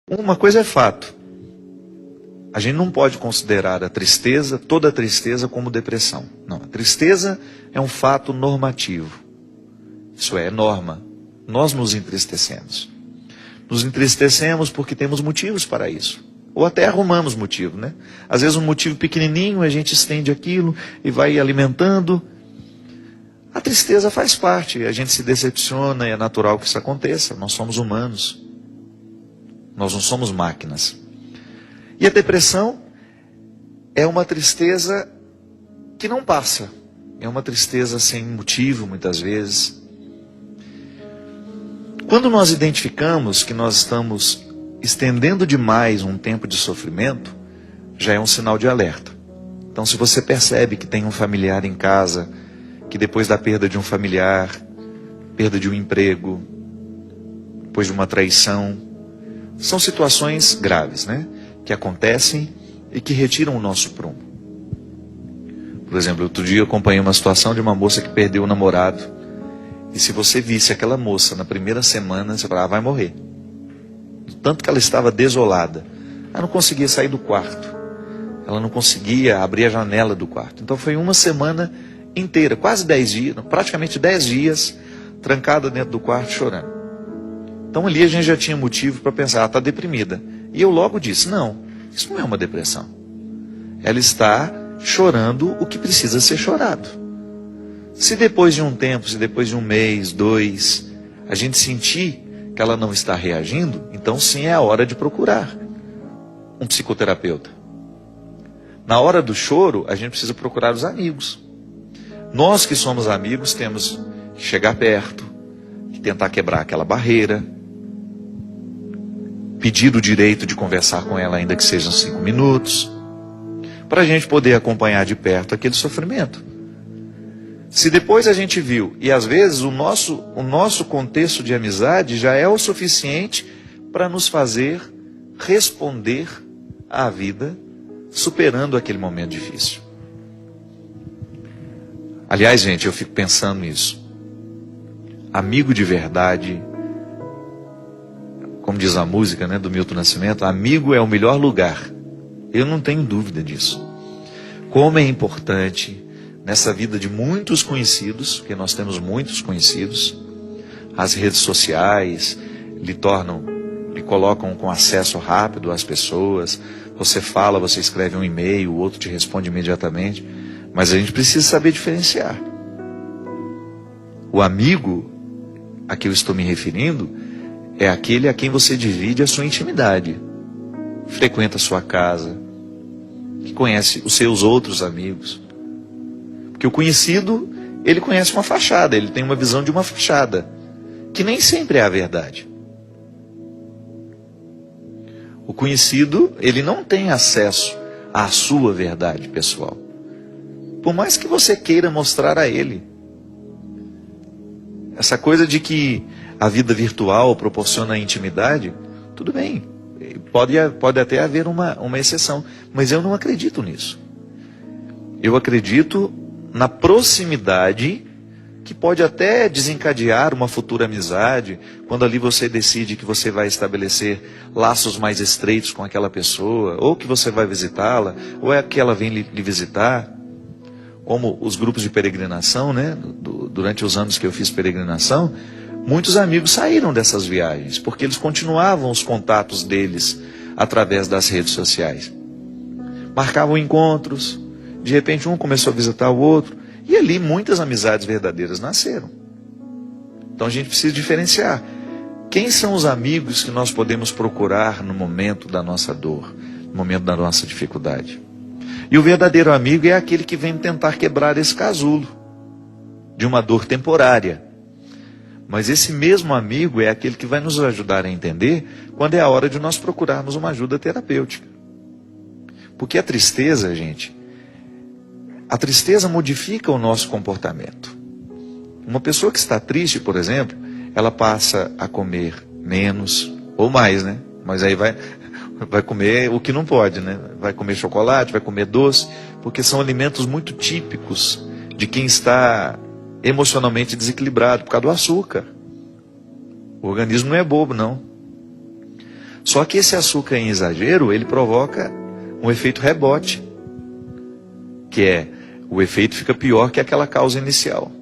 Uma coisa é fato. A gente não pode considerar a tristeza, toda a tristeza, como depressão. Não, a tristeza é um fato normativo. Isso é norma. Nós nos entristecemos. Nos entristecemos porque temos motivos para isso. Ou até arrumamos motivo, né? Às vezes um motivo pequenininho, a gente estende aquilo e vai alimentando. A tristeza faz parte, a gente se decepciona, é natural que isso aconteça. Nós somos humanos. Nós não somos máquinas. E a depressão é uma tristeza que não passa. É uma tristeza sem motivo, muitas vezes. Quando nós identificamos que nós estamos estendendo demais um tempo de sofrimento, já é um sinal de alerta. Então, se você percebe que tem um familiar em casa, que depois da perda de um familiar, perda de um emprego, depois de uma traição, são situações graves, né? Que acontecem e que retiram o nosso prumo. Por exemplo, outro dia eu acompanhei uma situação de uma moça que perdeu o namorado. E se você visse aquela moça na primeira semana, você falava, vai morrer. Tanto que ela estava desolada. Ela não conseguia sair do quarto. Ela não conseguia abrir a janela do quarto. Então foi uma semana inteira, quase 10 dias, praticamente 10 dias, trancada dentro do quarto chorando. Então ali a gente já tinha motivo para pensar, ela está deprimida. E eu logo disse, não, isso não é uma depressão. Ela está chorando o que precisa ser chorado. Se depois de um tempo, se depois de um mês, 2, a gente sentir que ela não está reagindo, então sim é a hora de procurar um psicoterapeuta. Na hora do choro, a gente precisa procurar os amigos. Nós que somos amigos temos que chegar perto, que tentar quebrar aquela barreira, pedir o direito de conversar com ela, ainda que sejam 5 minutos, para a gente poder acompanhar de perto aquele sofrimento. Se depois a gente viu, e às vezes o nosso contexto de amizade já é o suficiente para nos fazer responder à vida, superando aquele momento difícil. Aliás, gente, eu fico pensando nisso. Amigo de verdade, como diz a música, né, do Milton Nascimento, amigo é o melhor lugar. Eu não tenho dúvida disso. Como é importante nessa vida de muitos conhecidos, porque nós temos muitos conhecidos, as redes sociais lhe colocam com acesso rápido às pessoas. Você fala, você escreve um e-mail, o outro te responde imediatamente. Mas a gente precisa saber diferenciar. O amigo a que eu estou me referindo é aquele a quem você divide a sua intimidade. Frequenta a sua casa, que conhece os seus outros amigos. Porque o conhecido, ele conhece uma fachada, ele tem uma visão de uma fachada, que nem sempre é a verdade. O conhecido, ele não tem acesso à sua verdade pessoal. Por mais que você queira mostrar a ele. Essa coisa de que a vida virtual proporciona intimidade, tudo bem. Pode até haver uma exceção. Mas eu não acredito nisso. Eu acredito na proximidade que pode até desencadear uma futura amizade, quando ali você decide que você vai estabelecer laços mais estreitos com aquela pessoa, ou que você vai visitá-la, ou é que ela vem lhe visitar. Como os grupos de peregrinação, né? Durante os anos que eu fiz peregrinação, muitos amigos saíram dessas viagens, porque eles continuavam os contatos deles através das redes sociais. Marcavam encontros, de repente um começou a visitar o outro, e ali muitas amizades verdadeiras nasceram. Então a gente precisa diferenciar. Quem são os amigos que nós podemos procurar no momento da nossa dor, no momento da nossa dificuldade? E o verdadeiro amigo é aquele que vem tentar quebrar esse casulo de uma dor temporária. Mas esse mesmo amigo é aquele que vai nos ajudar a entender quando é a hora de nós procurarmos uma ajuda terapêutica. Porque a tristeza, gente, a tristeza modifica o nosso comportamento. Uma pessoa que está triste, por exemplo, ela passa a comer menos ou mais, né? Mas aí vai comer o que não pode, né? Vai comer chocolate, vai comer doce, porque são alimentos muito típicos de quem está emocionalmente desequilibrado por causa do açúcar. O organismo não é bobo, não. Só que esse açúcar em exagero, ele provoca um efeito rebote, que é, o efeito fica pior que aquela causa inicial.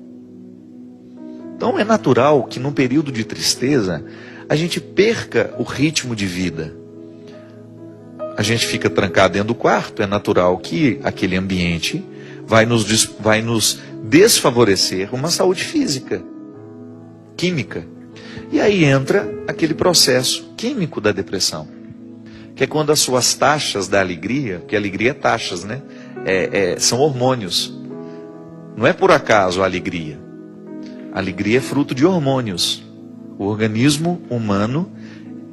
Então é natural que num período de tristeza, a gente perca o ritmo de vida. A gente fica trancado dentro do quarto, é natural que aquele ambiente vai nos desfavorecer uma saúde física, química. E aí entra aquele processo químico da depressão, que é quando as suas taxas da alegria, porque alegria é taxas, né? São hormônios. Não é por acaso a alegria. A alegria é fruto de hormônios. O organismo humano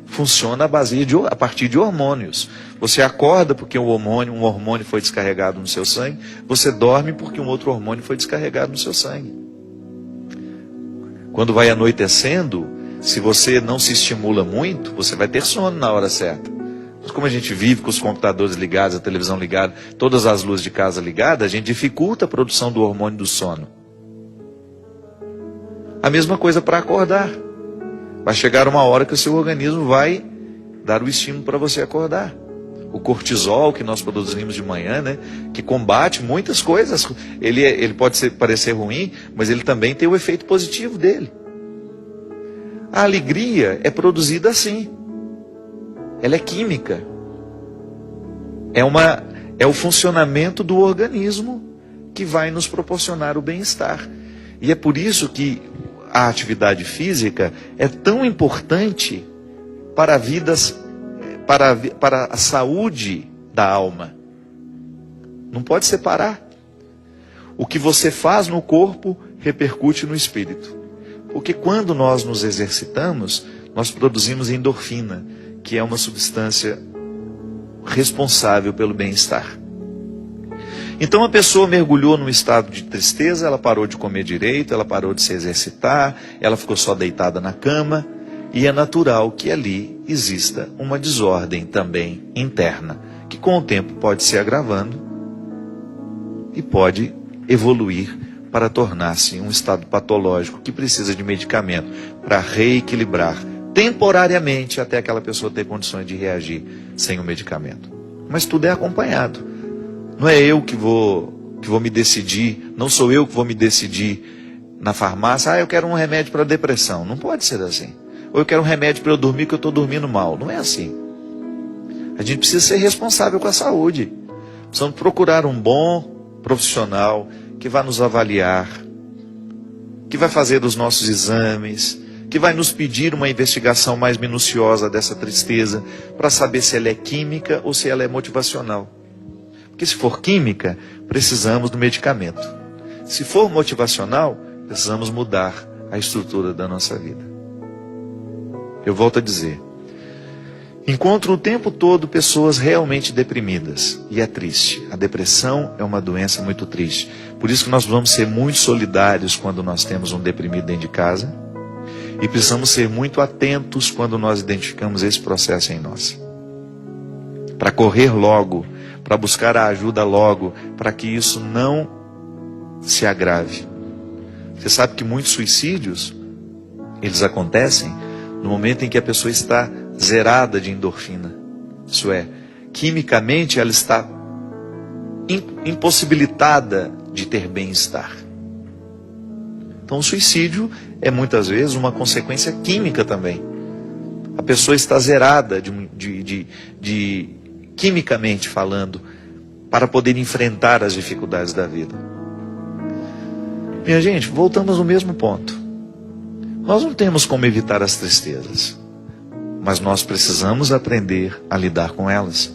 funciona a partir de hormônios. Você acorda porque um hormônio foi descarregado no seu sangue. Você dorme porque um outro hormônio foi descarregado no seu sangue. Quando vai anoitecendo, se você não se estimula muito, você vai ter sono na hora certa. Mas como a gente vive com os computadores ligados, a televisão ligada, todas as luzes de casa ligadas, a gente dificulta a produção do hormônio do sono. A mesma coisa para acordar. Vai chegar uma hora que o seu organismo vai dar o estímulo para você acordar. O cortisol que nós produzimos de manhã, né, que combate muitas coisas. Ele pode parecer ruim, mas ele também tem o efeito positivo dele. A alegria é produzida assim. Ela é química. É o funcionamento do organismo que vai nos proporcionar o bem-estar. E é por isso que a atividade física é tão importante para a saúde da alma. Não pode separar. O que você faz no corpo repercute no espírito. Porque quando nós nos exercitamos, nós produzimos endorfina, que é uma substância responsável pelo bem-estar. Então a pessoa mergulhou num estado de tristeza, ela parou de comer direito, ela parou de se exercitar, ela ficou só deitada na cama, e é natural que ali exista uma desordem também interna, que com o tempo pode se agravando e pode evoluir para tornar-se um estado patológico que precisa de medicamento para reequilibrar temporariamente até aquela pessoa ter condições de reagir sem o medicamento. Mas tudo é acompanhado. Não é eu que vou me decidir, não sou eu que vou me decidir na farmácia, eu quero um remédio para depressão. Não pode ser assim. Ou eu quero um remédio para eu dormir que eu estou dormindo mal. Não é assim. A gente precisa ser responsável com a saúde. Precisamos procurar um bom profissional que vai nos avaliar, que vai fazer os nossos exames, que vai nos pedir uma investigação mais minuciosa dessa tristeza, para saber se ela é química ou se ela é motivacional. Porque se for química, precisamos do medicamento. Se for motivacional, precisamos mudar a estrutura da nossa vida. Eu volto a dizer, encontro o tempo todo pessoas realmente deprimidas, e é triste. A depressão é uma doença muito triste. Por isso que nós vamos ser muito solidários quando nós temos um deprimido dentro de casa, e precisamos ser muito atentos quando nós identificamos esse processo em nós. Para correr logo, para buscar a ajuda logo, para que isso não se agrave. Você sabe que muitos suicídios, eles acontecem no momento em que a pessoa está zerada de endorfina. Isso é, quimicamente ela está impossibilitada de ter bem-estar. Então o suicídio é muitas vezes uma consequência química também. A pessoa está zerada quimicamente falando, para poder enfrentar as dificuldades da vida. Minha gente, voltamos ao mesmo ponto. Nós não temos como evitar as tristezas, mas nós precisamos aprender a lidar com elas.